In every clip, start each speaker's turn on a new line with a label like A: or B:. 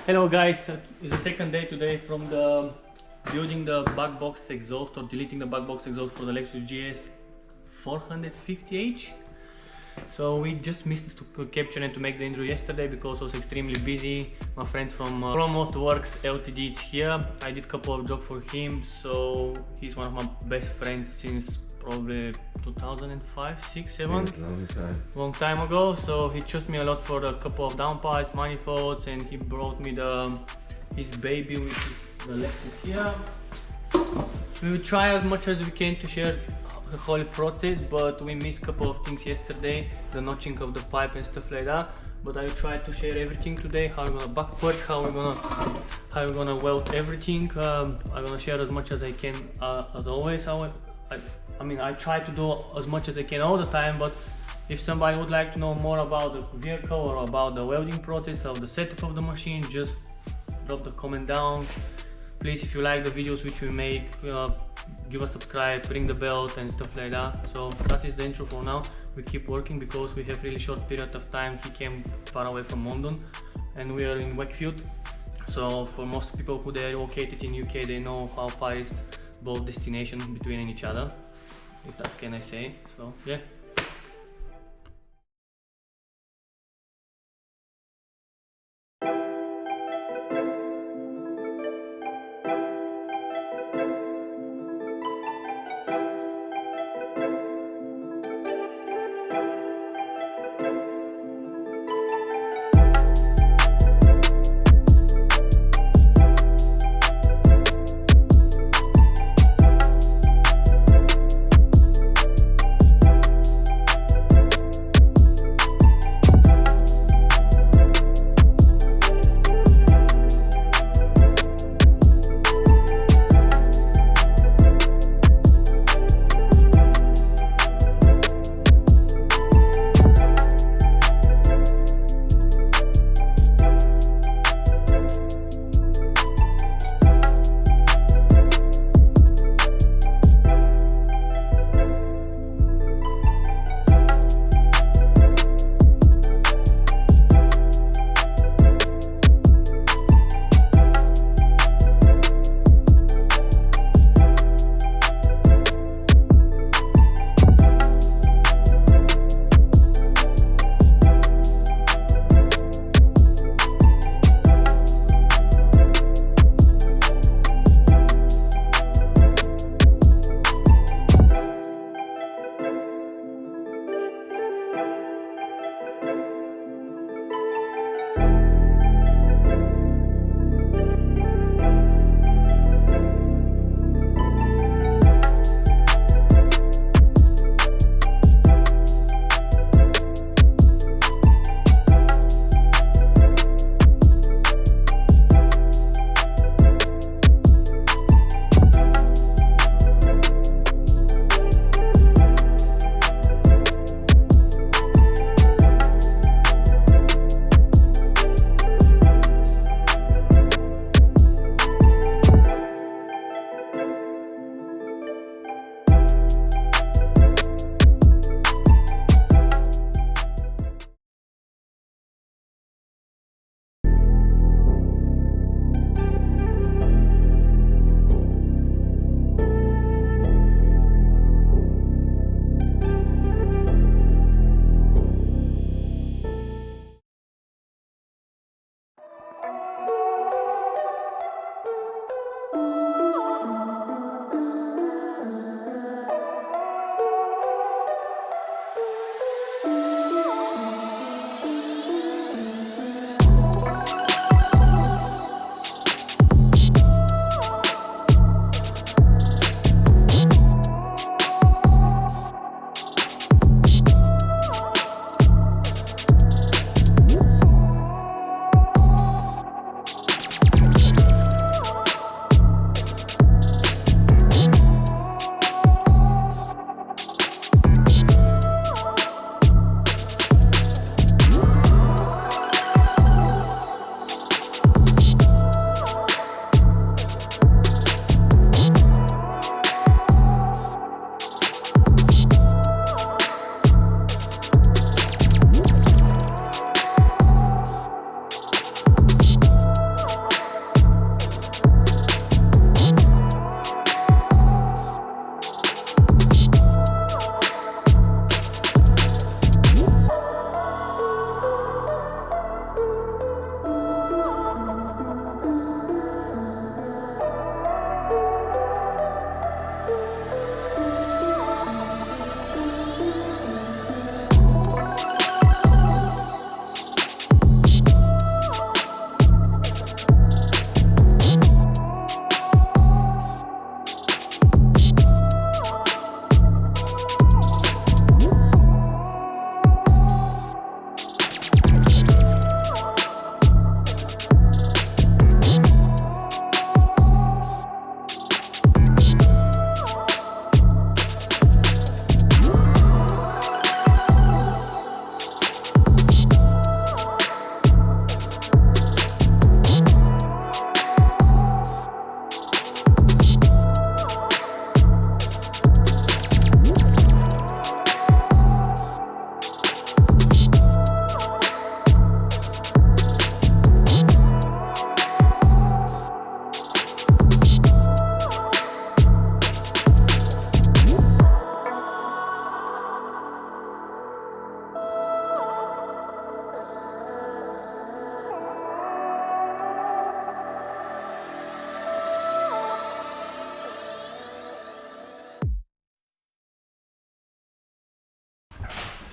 A: Hello guys, it's the second day today from the building the bug box exhaust or deleting the bug box exhaust for the Lexus GS450H. So we just missed to capture and to make the intro yesterday because I was extremely busy. My friends from Works Ltd is here. I did a couple of jobs for him, so he's one of my best friends since probably 2005, 6, 7. Long time ago. So he chose me a lot for a couple of downpipes, manifolds, and he brought me his baby, which is the Lexus here. We will try as much as we can to share the whole process, but we missed a couple of things yesterday, the notching of the pipe and stuff like that. But I will try to share everything today, how we're gonna back purge, how we're gonna weld everything. I'm gonna share as much as I can, as always. I mean, I try to do as much as I can all the time, but if somebody would like to know more about the vehicle or about the welding process of the setup of the machine, just drop the comment down. Please, if you like the videos which we make, give a subscribe, ring the bell and stuff like that. So that is the intro for now. We keep working because we have really short period of time. He came far away from London and we are in Wakefield. So for most people who they are located in UK, they know how far is both destinations between each other, if that can I say. So yeah.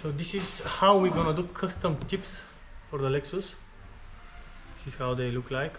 A: So this is how we're gonna do custom tips for the Lexus. This is how they look like.